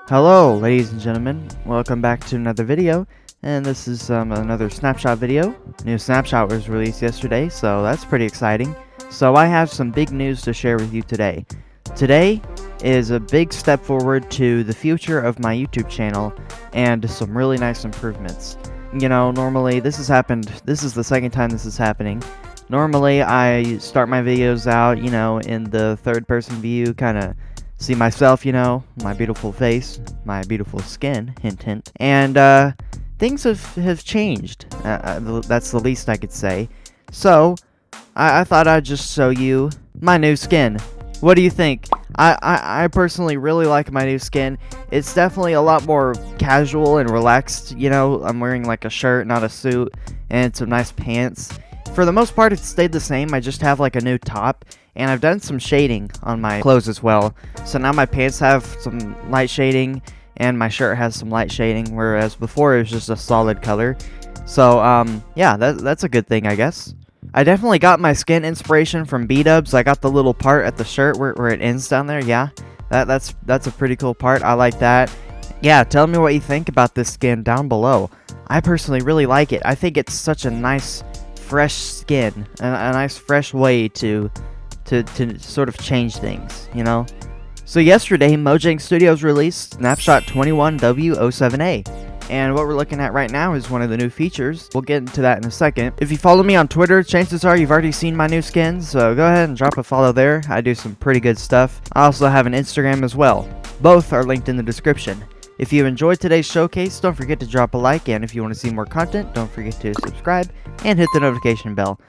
Hello, ladies and gentlemen. Welcome back to another video, and this is another Snapshot video. New Snapshot was released yesterday, so that's pretty exciting. So I have some big news to share with you today. Today is a big step forward to the future of my YouTube channel, and some really nice improvements. You know, normally this is the second time this is happening. Normally I start my videos out, you know, in the third person view, kinda see myself, you know, my beautiful face, my beautiful skin, hint hint, and things have changed, that's the least I could say. So, I thought I'd just show you my new skin. What do you think? I personally really like my new skin. It's definitely a lot more casual and relaxed, you know, I'm wearing like a shirt, not a suit, and some nice pants. For the most part, it stayed the same. I just have like a new top, and I've done some shading on my clothes as well. So now my pants have some light shading, and my shirt has some light shading, whereas before it was just a solid color. So, yeah, that's a good thing, I guess. I definitely got my skin inspiration from B-dubs. I got the little part at the shirt where it ends down there. Yeah, that's a pretty cool part. I like that. Yeah, tell me what you think about this skin down below. I personally really like it. I think it's such a nice fresh skin, a nice fresh way to sort of change things, you know? So yesterday, Mojang Studios released Snapshot 21W07A, and what we're looking at right now is one of the new features. We'll get into that in a second. If you follow me on Twitter, chances are you've already seen my new skins, so go ahead and drop a follow there. I do some pretty good stuff. I also have an Instagram as well. Both are linked in the description. If you enjoyed today's showcase, don't forget to drop a like, and if you want to see more content, don't forget to subscribe and hit the notification bell.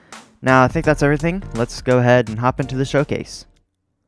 Now, I think that's everything. Let's go ahead and hop into the showcase.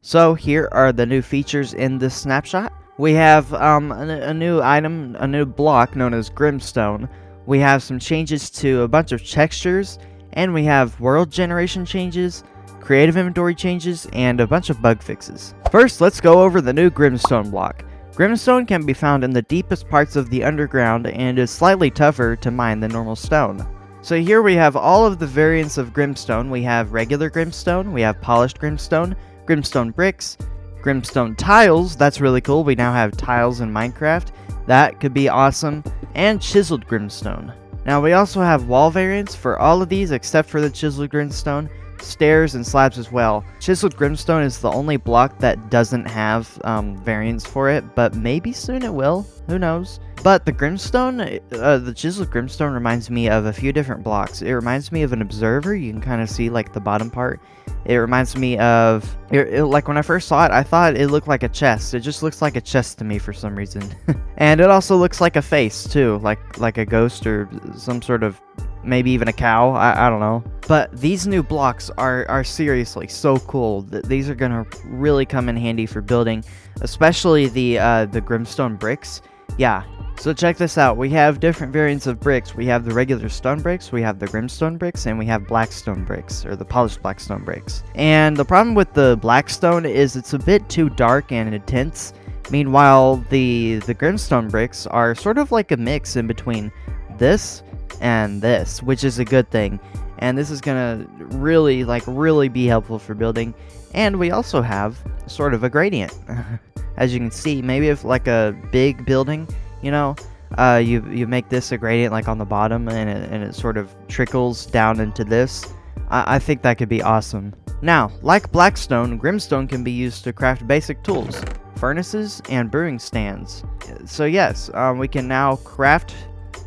So, here are the new features in this snapshot. We have a new item, a new block known as Grimstone. We have some changes to a bunch of textures, and we have world generation changes, creative inventory changes, and a bunch of bug fixes. First, let's go over the new Grimstone block. Grimstone can be found in the deepest parts of the underground and is slightly tougher to mine than normal stone. So here we have all of the variants of Grimstone. We have regular Grimstone, we have polished Grimstone, Grimstone bricks, Grimstone tiles, that's really cool. We now have tiles in Minecraft. That could be awesome. And chiseled Grimstone. Now we also have wall variants for all of these except for the chiseled Grimstone, stairs and slabs as well. Chiseled Grimstone is the only block that doesn't have variants for it, but maybe soon it will. Who knows? But the Grimstone, the chiseled Grimstone reminds me of a few different blocks. It reminds me of an observer. You can kind of see like the bottom part. It reminds me of, like when I first saw it, I thought it looked like a chest. It just looks like a chest to me for some reason. And it also looks like a face too, like a ghost or some sort of, maybe even a cow, I don't know. But these new blocks are seriously so cool. These are gonna really come in handy for building, especially the Grimstone bricks. Yeah, so check this out. We have different variants of bricks. We have the regular stone bricks, we have the Grimstone bricks, and we have blackstone bricks, or the polished blackstone bricks. And the problem with the blackstone is it's a bit too dark and intense. Meanwhile, the Grimstone bricks are sort of like a mix in between this and this, which is a good thing. And this is gonna really be helpful for building. And we also have sort of a gradient. As you can see, maybe if like a big building, you know, you make this a gradient like on the bottom, and it sort of trickles down into this. I think that could be awesome. Now, like Blackstone, Grimstone can be used to craft basic tools, furnaces, and brewing stands. So yes, we can now craft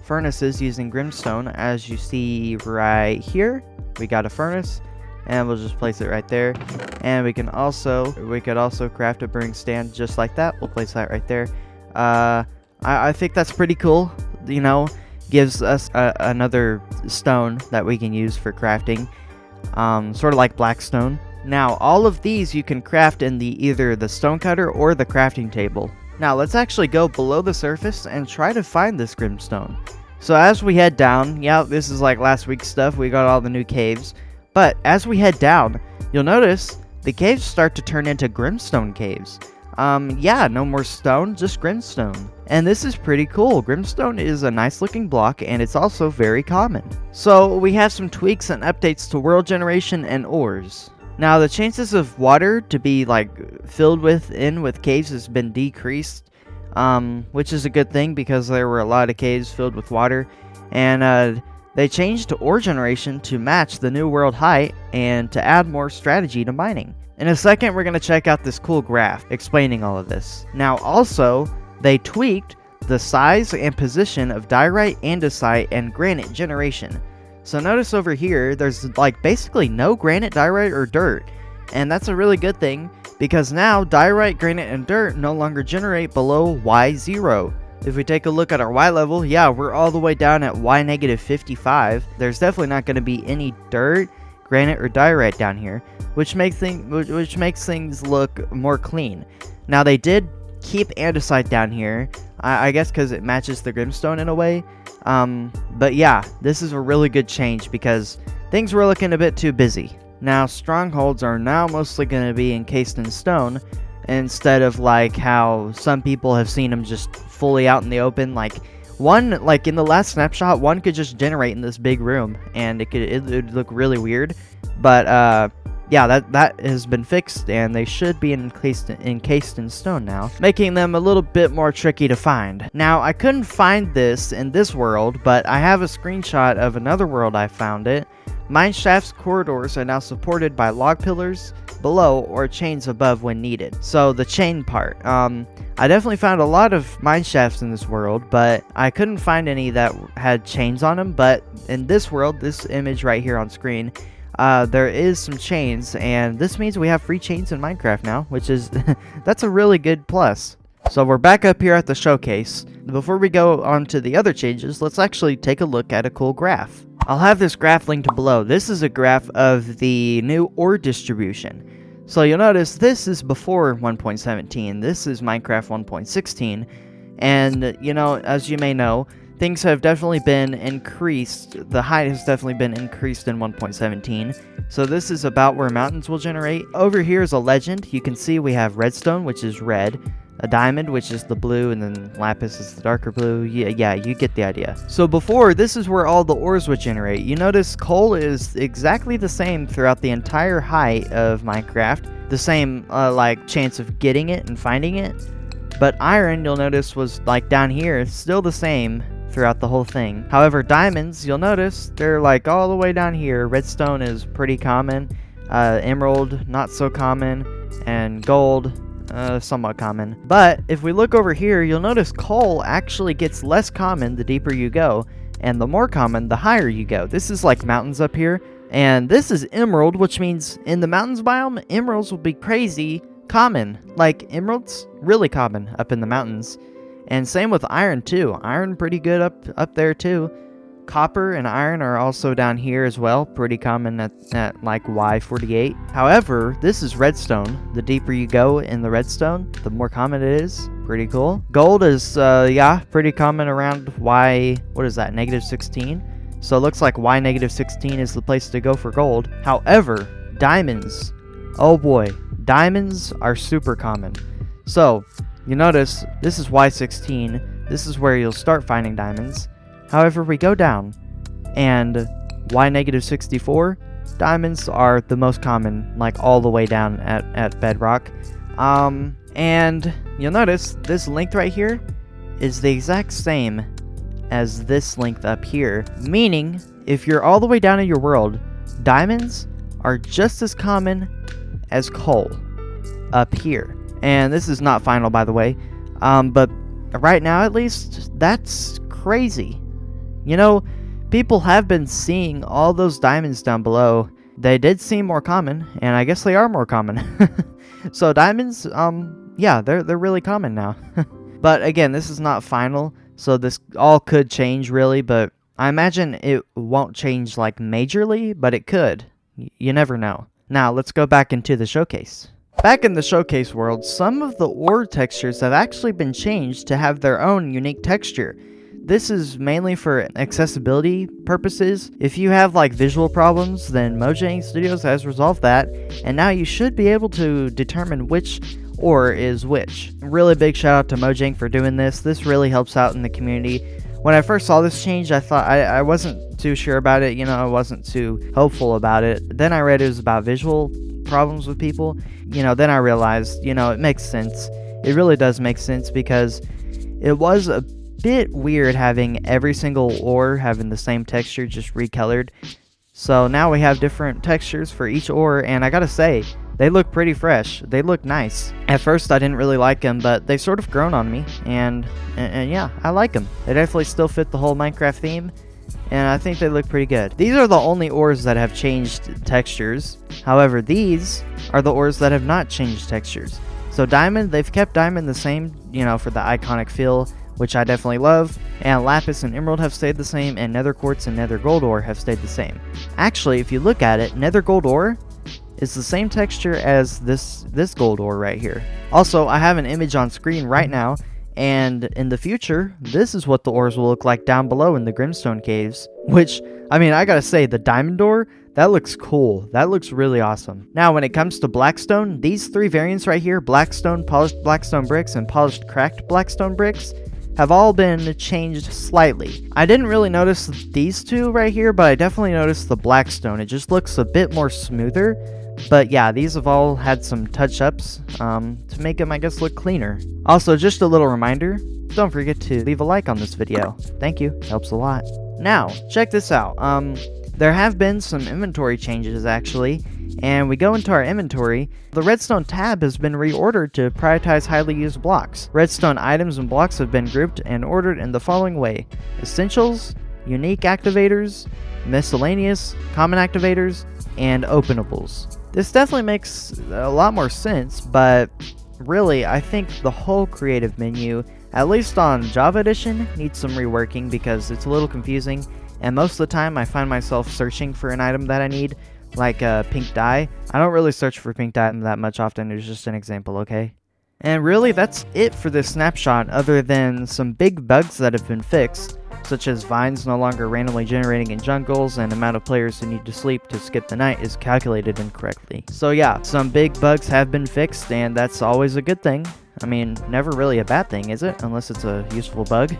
furnaces using Grimstone. As you see right here, we got a furnace, and we'll just place it right there. And we could also craft a brewing stand just like that. We'll place that right there. I think that's pretty cool, you know, gives us another stone that we can use for crafting, sort of like Blackstone. Now, all of these you can craft in either the stone cutter or the crafting table. Now, let's actually go below the surface and try to find this Grimstone. So as we head down, yeah, this is like last week's stuff, we got all the new caves. But as we head down, you'll notice the caves start to turn into Grimstone caves. Yeah, no more stone, just Grimstone. And this is pretty cool. Grimstone is a nice looking block, and it's also very common. So we have some tweaks and updates to world generation and ores. Now, the chances of water to be like filled with caves has been decreased. which is a good thing because there were a lot of caves filled with water, and they changed ore generation to match the new world height and to add more strategy to mining. In a second, we're going to check out this cool graph explaining all of this. Now, also, they tweaked the size and position of diorite, andesite, and granite generation. So notice over here, there's like basically no granite, diorite, or dirt. And that's a really good thing because now diorite, granite, and dirt no longer generate below Y0. If we take a look at our Y level, yeah, we're all the way down at Y negative 55. There's definitely not going to be any dirt, granite, or diorite down here, which makes things look more clean. Now they did keep andesite down here, I guess because it matches the Grimstone in a way. But yeah, this is a really good change because things were looking a bit too busy. Now strongholds are now mostly going to be encased in stone, instead of like how some people have seen them just fully out in the open. Like in the last snapshot, one could just generate in this big room and it would look really weird. But yeah, that has been fixed, and they should be encased in stone now, making them a little bit more tricky to find. Now, I couldn't find this in this world, but I have a screenshot of another world I found it. Mine shafts corridors are now supported by log pillars below or chains above when needed. So the chain part, I definitely found a lot of mine shafts in this world, but I couldn't find any that had chains on them. But in this world, this image right here on screen, there is some chains, and this means we have free chains in Minecraft now, which is that's a really good plus. So we're back up here at the showcase. Before we go on to the other changes, let's actually take a look at a cool graph. I'll have this graph linked below. This is a graph of the new ore distribution. So you'll notice this is before 1.17. This is Minecraft 1.16. And, you know, as you may know, things have definitely been increased. The height has definitely been increased in 1.17. So this is about where mountains will generate. Over here is a legend. You can see we have redstone, which is red, a diamond, which is the blue, and then lapis is the darker blue. Yeah, you get the idea. So before, this is where all the ores would generate. You notice coal is exactly the same throughout the entire height of Minecraft. The same, like, chance of getting it and finding it. But iron, you'll notice, was, like, down here, still the same throughout the whole thing. However, diamonds, you'll notice, they're, like, all the way down here. Redstone is pretty common. Emerald, not so common. And gold, somewhat common. But if we look over here, you'll notice coal actually gets less common the deeper you go, and the more common the higher you go. This is like mountains up here, and this is emerald, which means in the mountains biome, emeralds will be crazy common. Like emeralds, really common up in the mountains. And same with iron too. Iron pretty good up there too. Copper and iron are also down here as well, pretty common at like Y48. However, this is redstone. The deeper you go in the redstone, the more common it is. Pretty cool. Gold is, yeah, pretty common around Y, what is that, negative 16? So it looks like Y negative 16 is the place to go for gold. However, diamonds, oh boy, diamonds are super common. So, you notice, this is Y16. This is where you'll start finding diamonds. However, we go down, and Y negative 64, diamonds are the most common, like all the way down at bedrock. And you'll notice this length right here is the exact same as this length up here, meaning if you're all the way down in your world, diamonds are just as common as coal up here. And this is not final, by the way, but right now at least, that's crazy. You know, people have been seeing all those diamonds down below. They did seem more common, and I guess they are more common. So diamonds, yeah, they're really common now. But again, this is not final, so this all could change really, but I imagine it won't change like majorly, but it could. You never know. Now, let's go back into the showcase. Back in the showcase world, some of the ore textures have actually been changed to have their own unique texture. This is mainly for accessibility purposes. If you have like visual problems, then Mojang Studios has resolved that, and now you should be able to determine which ore is which. Really big shout out to Mojang for doing this. This really helps out in the community. When I first saw this change, I thought I wasn't too sure about it, you know, I wasn't too hopeful about it. Then I read it was about visual problems with people. You know, then I realized, you know, it makes sense. It really does make sense because It was a bit weird having every single ore having the same texture, just recolored. So now we have different textures for each ore, and I gotta say, they look pretty fresh. They look nice. At first, I didn't really like them, but they've sort of grown on me, and yeah, I like them. They definitely still fit the whole Minecraft theme, and I think they look pretty good. These are the only ores that have changed textures. However, these are the ores that have not changed textures. So diamond, they've kept diamond the same, you know, for the iconic feel, which I definitely love, and lapis and emerald have stayed the same, and nether quartz and nether gold ore have stayed the same. Actually, if you look at it, nether gold ore is the same texture as this gold ore right here. Also, I have an image on screen right now, and in the future, this is what the ores will look like down below in the Grimstone caves, which, I mean, I gotta say, the diamond ore, that looks cool. That looks really awesome. Now, when it comes to blackstone, these three variants right here, blackstone, polished blackstone bricks, and polished cracked blackstone bricks, have all been changed slightly. I didn't really notice these two right here, but I definitely noticed the blackstone. It just looks a bit more smoother. But yeah, these have all had some touch-ups to make them, I guess, look cleaner. Also, just a little reminder, don't forget to leave a like on this video. Thank you, helps a lot. Now, check this out. There have been some inventory changes, actually, and we go into our inventory. The redstone tab has been reordered to prioritize highly used blocks. Redstone items and blocks have been grouped and ordered in the following way: essentials, unique activators, miscellaneous, common activators, and openables. This definitely makes a lot more sense, but really, I think the whole creative menu, at least on Java Edition, needs some reworking because it's a little confusing, and most of the time I find myself searching for an item that I need, like pink dye. I don't really search for pink dye that much often. It's just an example, okay? And really, that's it for this snapshot, other than some big bugs that have been fixed, such as vines no longer randomly generating in jungles, and amount of players who need to sleep to skip the night is calculated incorrectly. So yeah, some big bugs have been fixed, and that's always a good thing. I mean, never really a bad thing, is it? Unless it's a useful bug.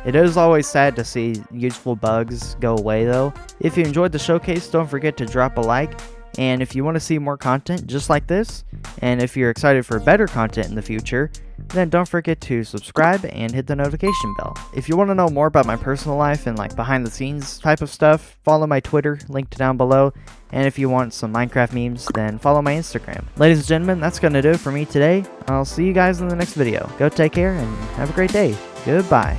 It is always sad to see useful bugs go away, though. If you enjoyed the showcase, don't forget to drop a like. And if you want to see more content just like this, and if you're excited for better content in the future, then don't forget to subscribe and hit the notification bell. If you want to know more about my personal life and like behind the scenes type of stuff, follow my Twitter, linked down below. And if you want some Minecraft memes, then follow my Instagram. Ladies and gentlemen, that's going to do it for me today. I'll see you guys in the next video. Go take care and have a great day. Goodbye.